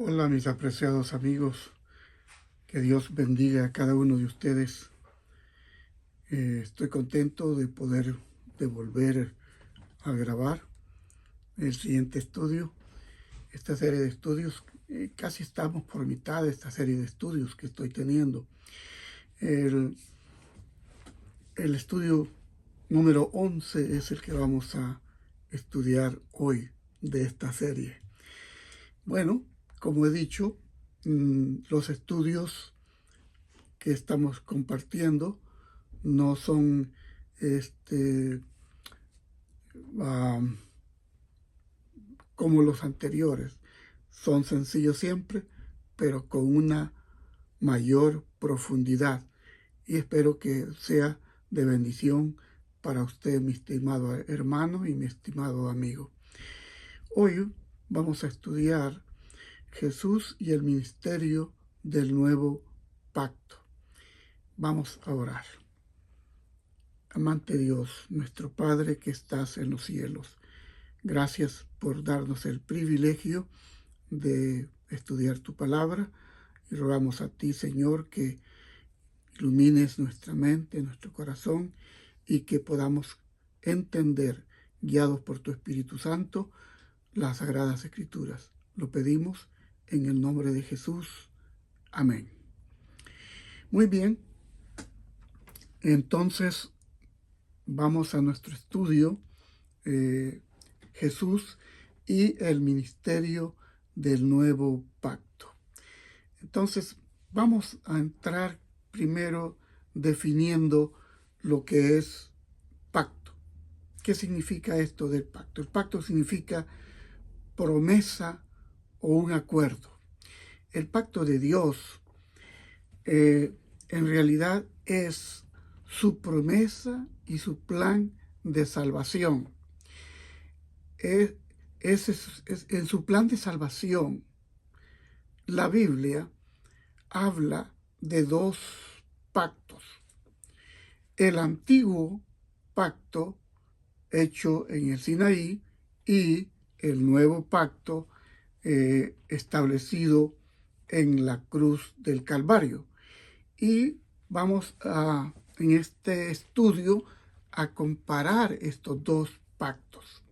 Hola mis apreciados amigos, que Dios bendiga a cada uno de ustedes. Estoy contento de volver a grabar el siguiente estudio, esta serie de estudios. Casi estamos por mitad de esta serie de estudios que estoy teniendo. El estudio número 11 es el que vamos a estudiar hoy de esta serie. Bueno, como he dicho, los estudios que estamos compartiendo no son como los anteriores. Son sencillos siempre, pero con una mayor profundidad. Y espero que sea de bendición para usted, mi estimado hermano y mi estimado amigo. Hoy vamos a estudiar Jesús y el ministerio del nuevo pacto. Vamos a orar. Amante Dios, nuestro Padre que estás en los cielos, gracias por darnos el privilegio de estudiar tu palabra y rogamos a ti, Señor, que ilumines nuestra mente, nuestro corazón y que podamos entender, guiados por tu Espíritu Santo, las Sagradas Escrituras. Lo pedimos en el nombre de Jesús. Amén. Muy bien, entonces vamos a nuestro estudio, Jesús y el ministerio del nuevo pacto. Entonces vamos a entrar primero definiendo lo que es pacto. ¿Qué significa esto del pacto? El pacto significa promesa o un acuerdo. El pacto de Dios en realidad es su promesa y su plan de salvación. En su plan de salvación, la Biblia habla de dos pactos. El antiguo pacto hecho en el Sinaí y el nuevo pacto establecido en la cruz del Calvario. Y vamos en este estudio a comparar estos dos pactos.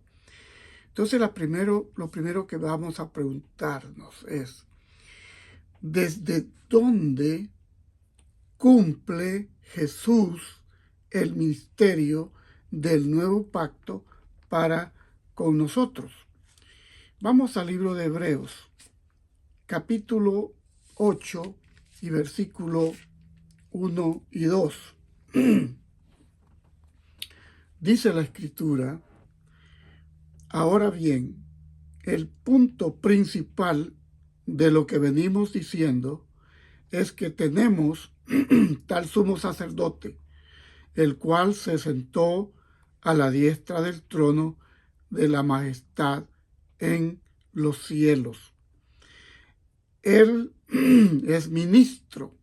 Entonces lo primero que vamos a preguntarnos es, ¿desde dónde cumple Jesús el ministerio del nuevo pacto para con nosotros? Vamos al libro de Hebreos, capítulo 8 y versículo 1 y 2. Dice la Escritura: ahora bien, el punto principal de lo que venimos diciendo es que tenemos tal sumo sacerdote, el cual se sentó a la diestra del trono de la majestad en los cielos. Él es ministro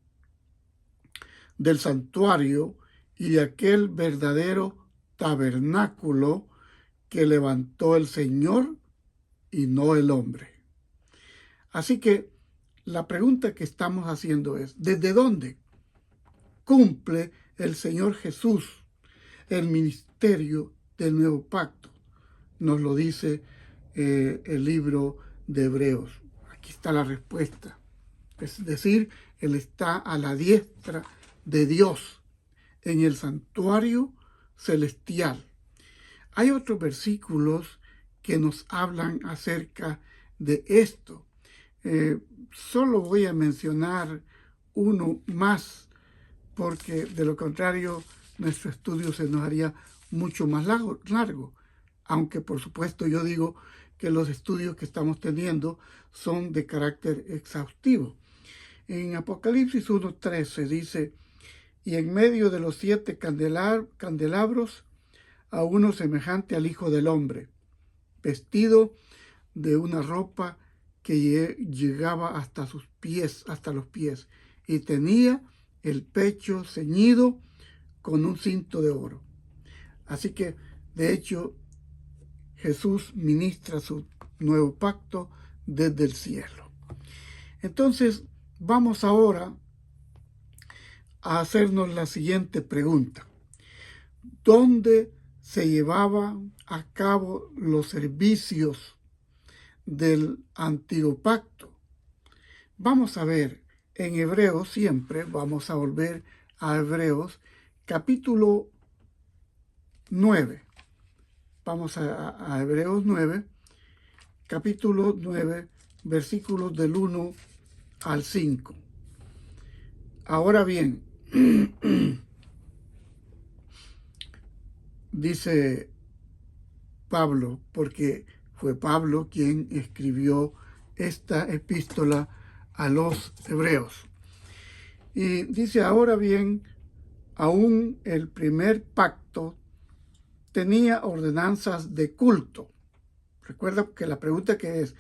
del santuario y de aquel verdadero tabernáculo que levantó el Señor y no el hombre. Así que la pregunta que estamos haciendo es, ¿desde dónde cumple el Señor Jesús el ministerio del nuevo pacto? Nos lo dice el libro de Hebreos. Aquí está la respuesta. Es decir, Él está a la diestra de Dios en el santuario celestial. Hay otros versículos que nos hablan acerca de esto. Solo voy a mencionar uno más, porque de lo contrario nuestro estudio se nos haría mucho más largo. Aunque por supuesto yo digo que los estudios que estamos teniendo son de carácter exhaustivo. En Apocalipsis 1:13 dice: y en medio de los 7 candelabros a uno semejante al Hijo del Hombre, vestido de una ropa que llegaba hasta los pies, y tenía el pecho ceñido con un cinto de oro. Así que, de hecho, Jesús ministra su nuevo pacto desde el cielo. Entonces, vamos ahora a hacernos la siguiente pregunta. ¿Dónde se llevaban a cabo los servicios del antiguo pacto? Vamos a ver en Hebreos, siempre vamos a volver a Hebreos, capítulo 9. Vamos a Hebreos 9, capítulo 9, versículos del 1 al 5. Ahora bien, dice Pablo, porque fue Pablo quien escribió esta epístola a los hebreos. Y dice, ahora bien, aún el primer pacto tenía ordenanzas de culto. Recuerda que la pregunta que es,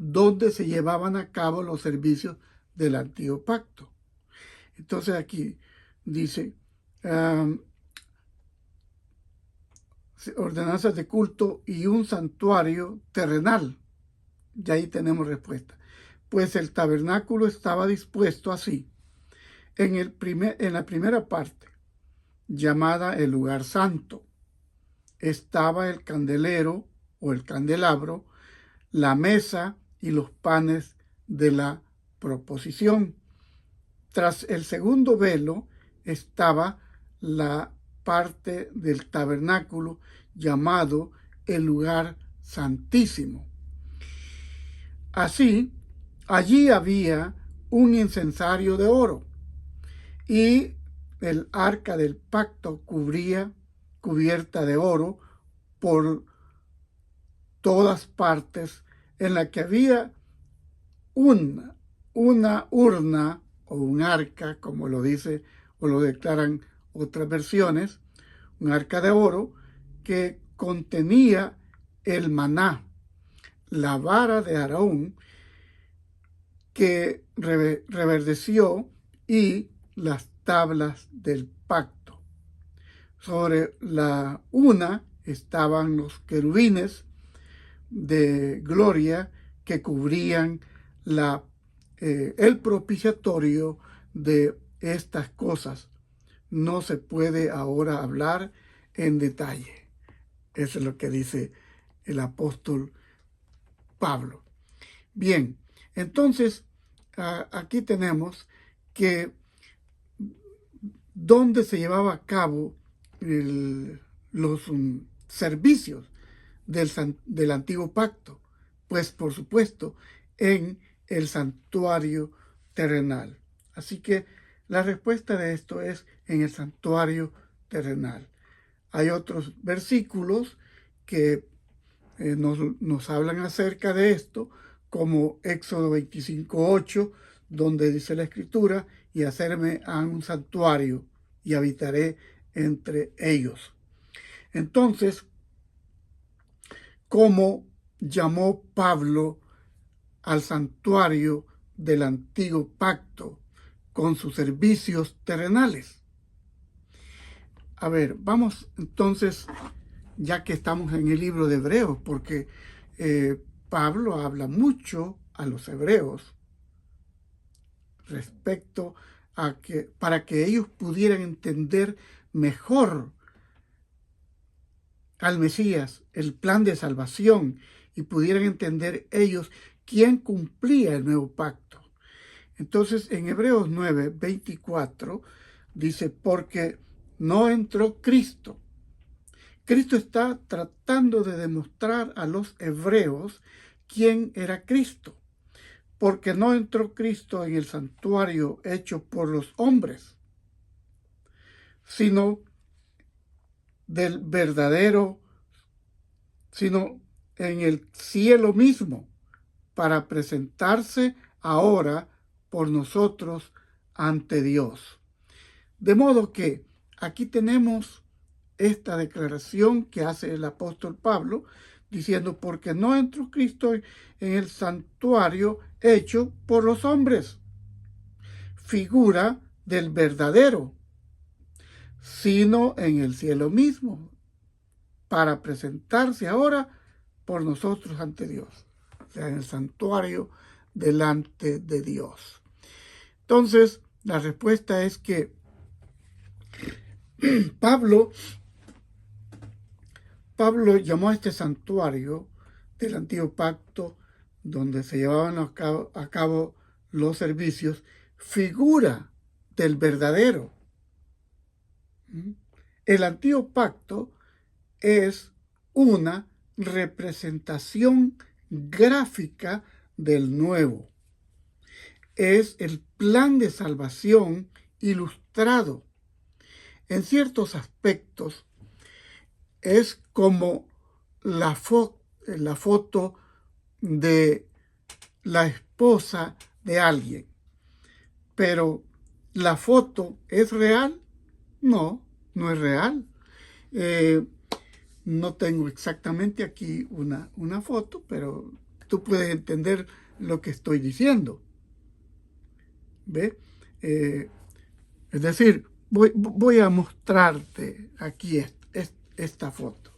¿dónde se llevaban a cabo los servicios del antiguo pacto? Entonces aquí dice, ordenanzas de culto y un santuario terrenal. Y ahí tenemos respuesta. Pues el tabernáculo estaba dispuesto así. En la primera parte, llamada el lugar santo, estaba el candelero o el candelabro, la mesa y los panes de la proposición. Tras el segundo velo estaba la parte del tabernáculo llamado el lugar santísimo. Así, allí había un incensario de oro y el arca del pacto cubierta de oro por todas partes, en la que había una urna o un arca, como lo dice o lo declaran otras versiones, un arca de oro que contenía el maná, la vara de Aarón que reverdeció y las tablas del pacto. Sobre la una estaban los querubines de gloria que cubrían el propiciatorio de estas cosas. No se puede ahora hablar en detalle. Eso es lo que dice el apóstol Pablo. Bien, entonces aquí tenemos que dónde se llevaba a cabo los servicios del antiguo pacto. Pues por supuesto en el santuario terrenal. Así que la respuesta de esto es en el santuario terrenal. Hay otros versículos que nos hablan acerca de esto, como Éxodo 25:8, donde dice la Escritura, y hacerme a un santuario y habitaré entre ellos. Entonces, ¿cómo llamó Pablo al santuario del antiguo pacto con sus servicios terrenales? A ver, vamos entonces, ya que estamos en el libro de Hebreos, porque Pablo habla mucho a los hebreos respecto a para que ellos pudieran entender mejor al Mesías, el plan de salvación, y pudieran entender ellos quién cumplía el nuevo pacto. Entonces, en Hebreos 9:24 dice, porque no entró Cristo. Cristo está tratando de demostrar a los hebreos quién era Cristo, porque no entró Cristo en el santuario hecho por los hombres, sino sino en el cielo mismo, para presentarse ahora por nosotros ante Dios. De modo que aquí tenemos esta declaración que hace el apóstol Pablo, diciendo, porque no entró Cristo en el santuario hecho por los hombres, figura del verdadero, sino en el cielo mismo, para presentarse ahora por nosotros ante Dios. O sea, en el santuario delante de Dios. Entonces, la respuesta es que Pablo llamó a este santuario del antiguo pacto, donde se llevaban a cabo los servicios, figura del verdadero. El antiguo pacto es una representación gráfica del nuevo. Es el plan de salvación ilustrado. En ciertos aspectos es como la foto de la esposa de alguien. Pero ¿la foto es real? No, no es real. No tengo exactamente aquí una foto, pero tú puedes entender lo que estoy diciendo. ¿Ve? Es decir, voy a mostrarte aquí esta foto.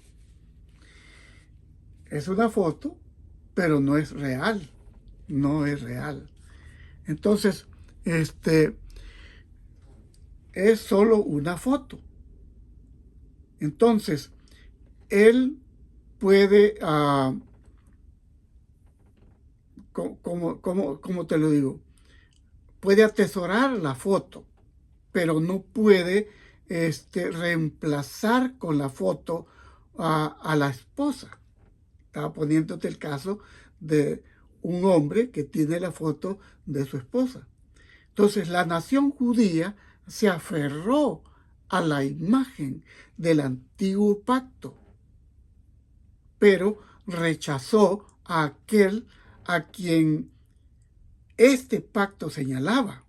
Es una foto, pero no es real. No es real. Entonces, es solo una foto. Entonces, él puede, ¿cómo te lo digo? Puede atesorar la foto, pero no puede reemplazar con la foto a la esposa. Estaba poniéndote el caso de un hombre que tiene la foto de su esposa. Entonces, la nación judía se aferró a la imagen del antiguo pacto, pero rechazó a aquel a quien este pacto señalaba.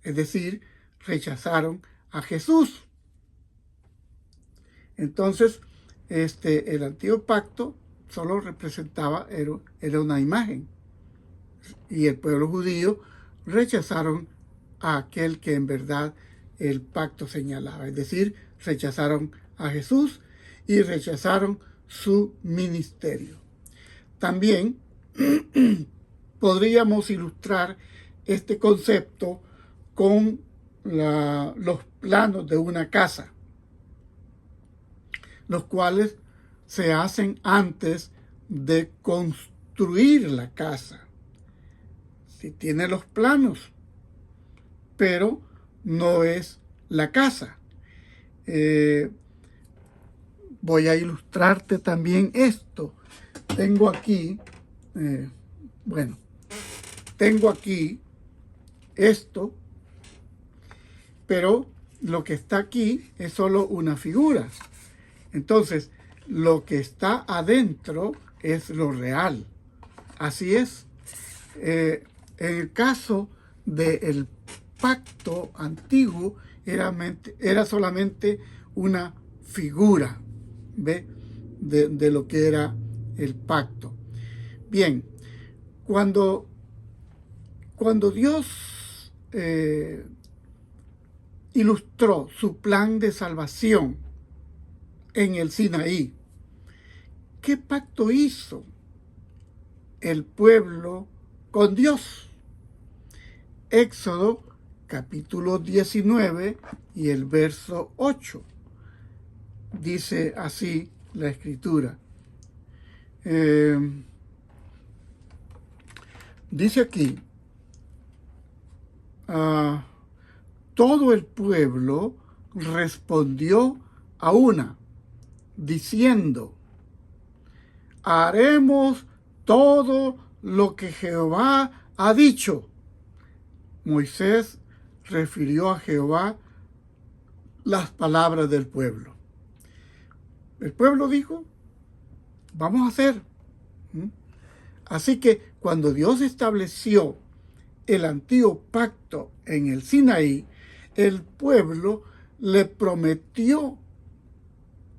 Es decir, rechazaron a Jesús. Entonces, el antiguo pacto solo representaba, era una imagen. Y el pueblo judío rechazaron a aquel que en verdad el pacto señalaba. Es decir, rechazaron a Jesús y rechazaron su ministerio. También podríamos ilustrar este concepto con los planos de una casa, los cuales se hacen antes de construir la casa. Si tiene los planos, pero no es la casa. Voy a ilustrarte también esto. Tengo aquí, tengo aquí esto, pero lo que está aquí es solo una figura. Entonces, lo que está adentro es lo real. Así es. En el caso del pacto antiguo, era solamente una figura, ¿ve? De lo que era el pacto. Bien, cuando Dios ilustró su plan de salvación en el Sinaí, ¿qué pacto hizo el pueblo con Dios? Éxodo capítulo 19 y el verso 8. Dice así la Escritura. Dice aquí, todo el pueblo respondió a una, diciendo, haremos todo lo que Jehová ha dicho. Moisés refirió a Jehová las palabras del pueblo. El pueblo dijo, vamos a hacer. Así que cuando Dios estableció el antiguo pacto en el Sinaí, el pueblo le prometió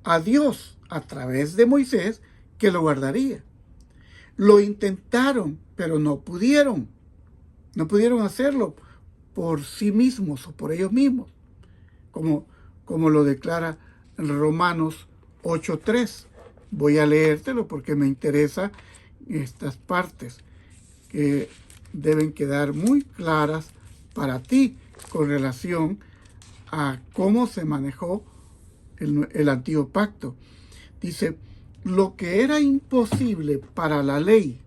a Dios a través de Moisés que lo guardaría. Lo intentaron, pero no pudieron. No pudieron hacerlo por sí mismos o por ellos mismos, como lo declara Romanos 8:3. Voy a leértelo porque me interesa estas partes. deben quedar muy claras para ti con relación a cómo se manejó el antiguo pacto. Dice, lo que era imposible para la ley,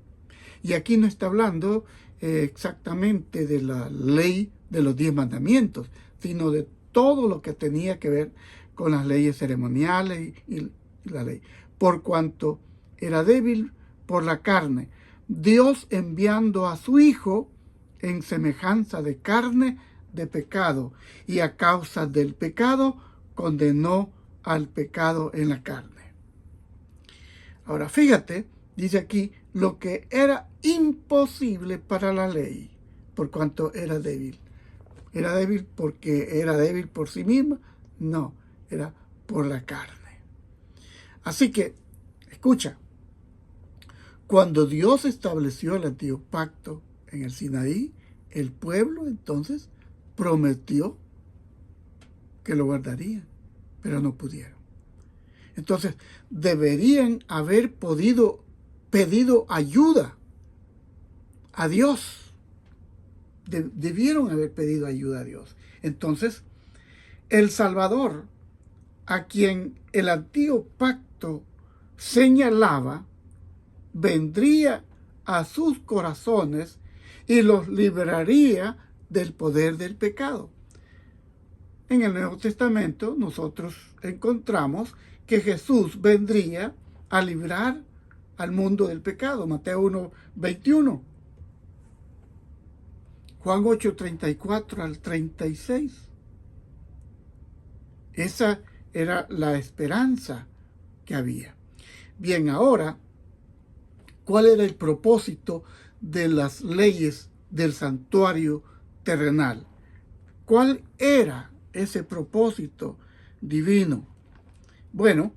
y aquí no está hablando exactamente de la ley de los 10 mandamientos, sino de todo lo que tenía que ver con las leyes ceremoniales y la ley. Por cuanto era débil por la carne, Dios enviando a su Hijo en semejanza de carne de pecado, y a causa del pecado condenó al pecado en la carne. Ahora fíjate, dice aquí, lo que era imposible para la ley, por cuanto era débil. ¿Era débil porque era débil por sí misma? No, era por la carne. Así que, escucha, cuando Dios estableció el antiguo pacto en el Sinaí, el pueblo entonces prometió que lo guardarían, pero no pudieron. Entonces, deberían haber pedido ayuda a Dios. Debieron haber pedido ayuda a Dios. Entonces, el Salvador, a quien el antiguo pacto señalaba, vendría a sus corazones y los libraría del poder del pecado. En el Nuevo Testamento nosotros encontramos que Jesús vendría a librar al mundo del pecado. Mateo 1:21. Juan 8:34 al 36. Esa era la esperanza que había. Bien, ahora, ¿cuál era el propósito de las leyes del santuario terrenal? ¿Cuál era ese propósito divino? Bueno,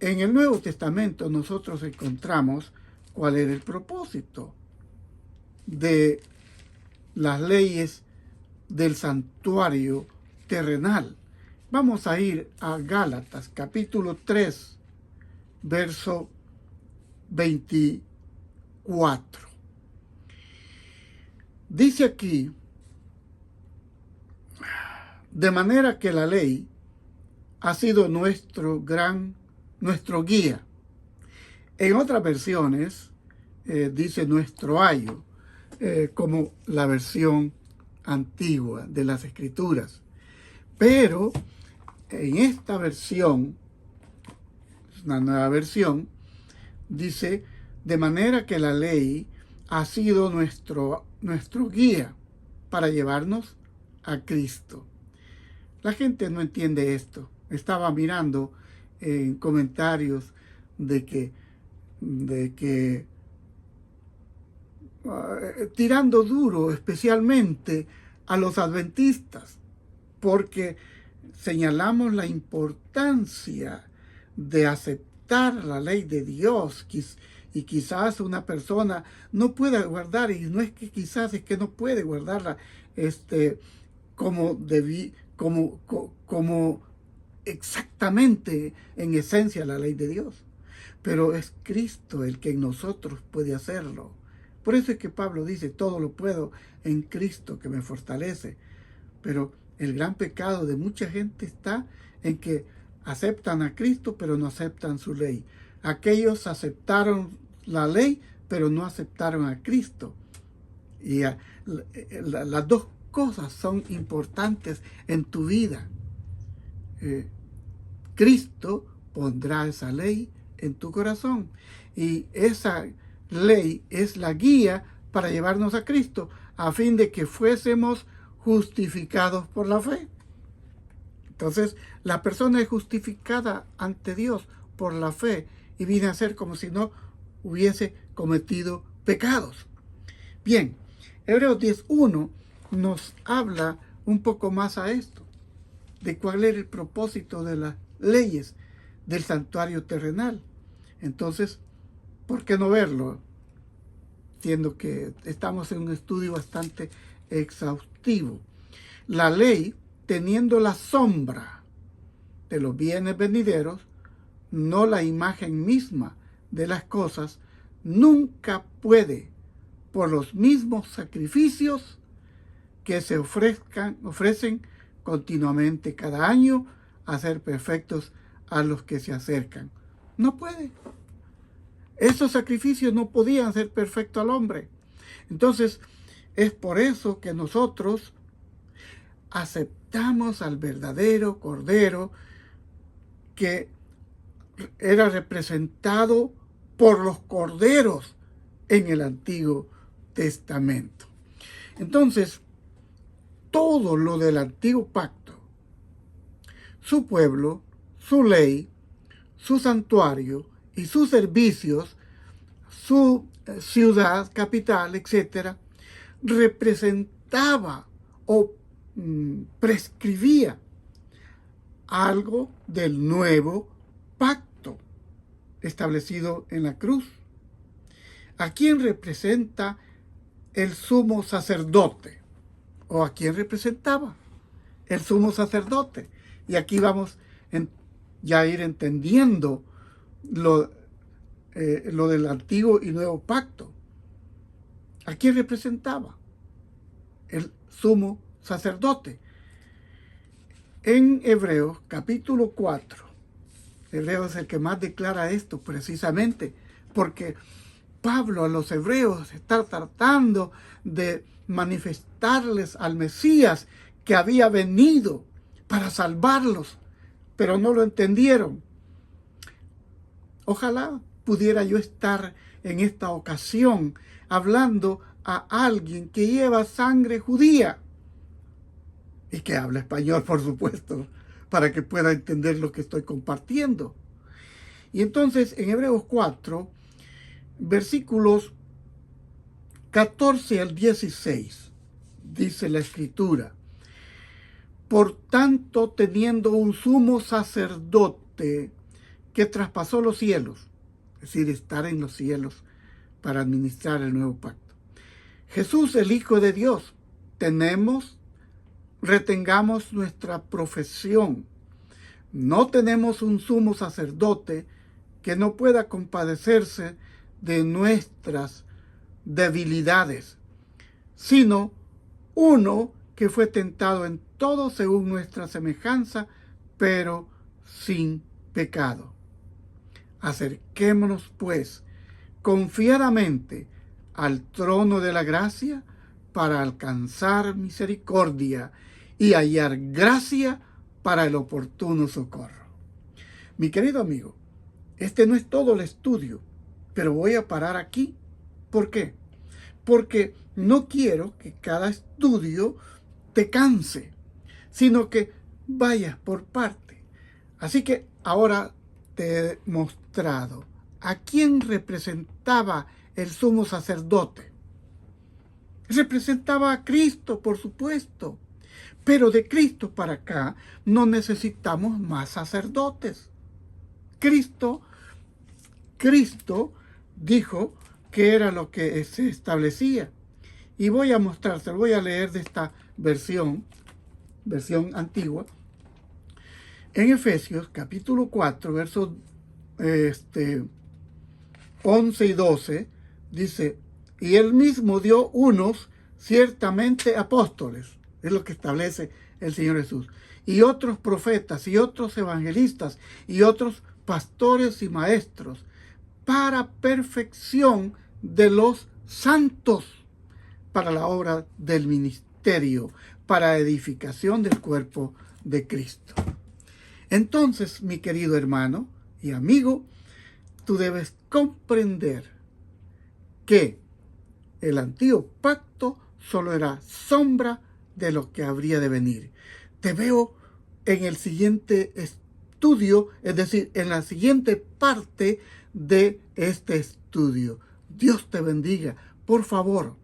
en el Nuevo Testamento nosotros encontramos cuál era el propósito de las leyes del santuario terrenal. Vamos a ir a Gálatas, capítulo 3, verso 24. Dice aquí, de manera que la ley ha sido nuestro guía. En otras versiones dice nuestro ayo, como la versión antigua de las Escrituras. Pero en esta versión, es una nueva versión, dice, de manera que la ley ha sido nuestro guía para llevarnos a Cristo. La gente no entiende esto. Estaba mirando en comentarios de que tirando duro especialmente a los adventistas, porque señalamos la importancia de aceptar la ley de Dios, y quizás una persona no pueda guardar, y no es que quizás, es que no puede guardarla como exactamente en esencia la ley de Dios. Pero es Cristo el que en nosotros puede hacerlo. Por eso es que Pablo dice, todo lo puedo en Cristo que me fortalece. Pero el gran pecado de mucha gente está en que aceptan a Cristo, pero no aceptan su ley. Aquellos aceptaron la ley, pero no aceptaron a Cristo. Y las dos cosas son importantes en tu vida. Cristo pondrá esa ley en tu corazón, y esa ley es la guía para llevarnos a Cristo, a fin de que fuésemos justificados por la fe. Entonces, la persona es justificada ante Dios por la fe y viene a ser como si no hubiese cometido pecados. Bien, Hebreos 10:1 nos habla un poco más a esto, de cuál era el propósito de las leyes del santuario terrenal. Entonces, ¿por qué no verlo? Entiendo que estamos en un estudio bastante exhaustivo. La ley, teniendo la sombra de los bienes venideros, no la imagen misma de las cosas, nunca puede por los mismos sacrificios que se ofrecen continuamente cada año a ser perfectos a los que se acercan. No puede. Esos sacrificios no podían hacer perfecto al hombre. Entonces, es por eso que nosotros aceptamos al verdadero Cordero que era representado por los corderos en el Antiguo Testamento. Entonces, todo lo del Antiguo Pacto, su pueblo, su ley, su santuario y sus servicios, su ciudad, capital, etc., representaba o prescribía algo del nuevo pacto establecido en la cruz. ¿A quién representa el sumo sacerdote? ¿O a quién representaba el sumo sacerdote? Y aquí vamos ya a ir entendiendo lo del antiguo y nuevo pacto. ¿A quién representaba? El sumo sacerdote. En Hebreos capítulo 4, Hebreos es el que más declara esto precisamente, porque Pablo a los hebreos está tratando de manifestarles al Mesías que había venido para salvarlos, pero no lo entendieron. Ojalá pudiera yo estar en esta ocasión hablando a alguien que lleva sangre judía y que habla español, por supuesto, para que pueda entender lo que estoy compartiendo. Y entonces en Hebreos 4, versículos 14 al 16, dice la Escritura: por tanto, teniendo un sumo sacerdote que traspasó los cielos, es decir, estar en los cielos para administrar el nuevo pacto, Jesús, el Hijo de Dios, retengamos nuestra profesión. No tenemos un sumo sacerdote que no pueda compadecerse de nuestras debilidades, sino uno que fue tentado en todo según nuestra semejanza, pero sin pecado. Acerquémonos, pues, confiadamente al trono de la gracia para alcanzar misericordia y hallar gracia para el oportuno socorro. Mi querido amigo, este no es todo el estudio, pero voy a parar aquí. ¿Por qué? Porque no quiero que cada estudio te canse, sino que vayas por parte. Así que ahora te he mostrado a quién representaba el sumo sacerdote. Representaba a Cristo, por supuesto, pero de Cristo para acá no necesitamos más sacerdotes. Cristo dijo que era lo que se establecía. Y voy a mostrárselo, voy a leer de esta versión antigua. En Efesios capítulo 4, versos 11 y 12, dice: y él mismo dio unos ciertamente apóstoles, es lo que establece el Señor Jesús, y otros profetas, y otros evangelistas, y otros pastores y maestros, para perfección de los santos, para la obra del ministerio, para edificación del cuerpo de Cristo. Entonces, mi querido hermano y amigo, tú debes comprender que el antiguo pacto solo era sombra de lo que habría de venir. Te veo en el siguiente estudio, es decir, en la siguiente parte de este estudio. Dios te bendiga. Por favor,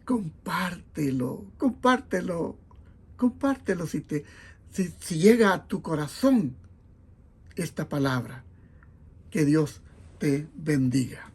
compártelo si llega a tu corazón esta palabra. Que Dios te bendiga.